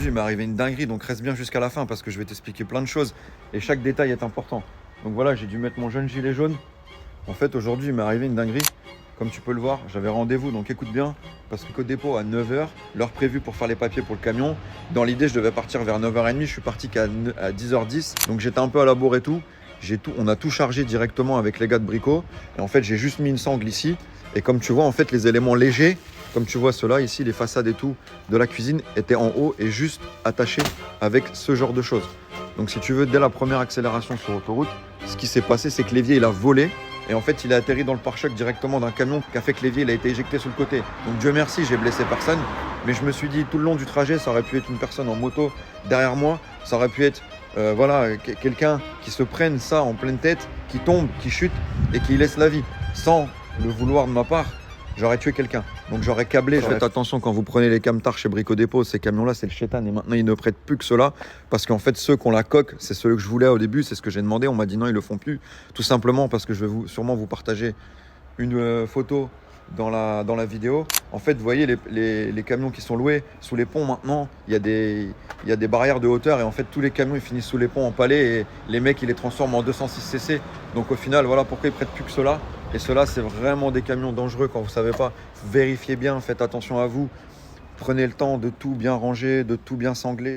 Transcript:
aujourd'hui, il m'est arrivé une dinguerie, donc reste bien jusqu'à la fin parce que je vais t'expliquer plein de choses et chaque détail est important. Donc voilà, j'ai dû mettre mon jeune gilet jaune. En fait, aujourd'hui, il m'est arrivé une dinguerie. Comme tu peux le voir, j'avais rendez-vous, donc écoute bien, parce qu'au dépôt à 9h, l'heure prévue pour faire les papiers pour le camion. Dans l'idée, je devais partir vers 9h30, je suis parti qu'à 10h10, donc j'étais un peu à la bourre et tout. On a tout chargé directement avec les gars de Brico. Et en fait, j'ai juste mis une sangle ici. Et comme tu vois, en fait, les éléments légers, comme tu vois ceux-là ici, les façades et tout de la cuisine étaient en haut et juste attachés avec ce genre de choses. Donc si tu veux, dès la première accélération sur autoroute, ce qui s'est passé, c'est que l'évier, il a volé. Et en fait, il a atterri dans le pare-choc directement d'un camion qui a fait que l'évier il a été éjecté sur le côté. Donc Dieu merci, j'ai blessé personne. Mais je me suis dit, tout le long du trajet, ça aurait pu être une personne en moto derrière moi. Ça aurait pu être quelqu'un qui se prenne ça en pleine tête, qui tombe, qui chute et qui laisse la vie. Sans le vouloir de ma part, j'aurais tué quelqu'un. Donc j'aurais câblé. Faites attention quand vous prenez les camtars chez Brico Dépôt, ces camions-là, c'est le chétan. Et maintenant, ils ne prêtent plus que ceux-là. Parce qu'en fait, ceux qui ont la coque, c'est ceux que je voulais au début, c'est ce que j'ai demandé. On m'a dit non, ils le font plus. Tout simplement parce que je vais sûrement vous partager une photo dans la vidéo. En fait, vous voyez les camions qui sont loués sous les ponts maintenant, il y a des barrières de hauteur et en fait tous les camions ils finissent sous les ponts en palais et les mecs ils les transforment en 206 cc. Donc au final, voilà pourquoi ils prêtent plus que ceux-là. Et ceux-là, c'est vraiment des camions dangereux quand vous savez pas. Vérifiez bien, faites attention à vous. Prenez le temps de tout bien ranger, de tout bien sangler.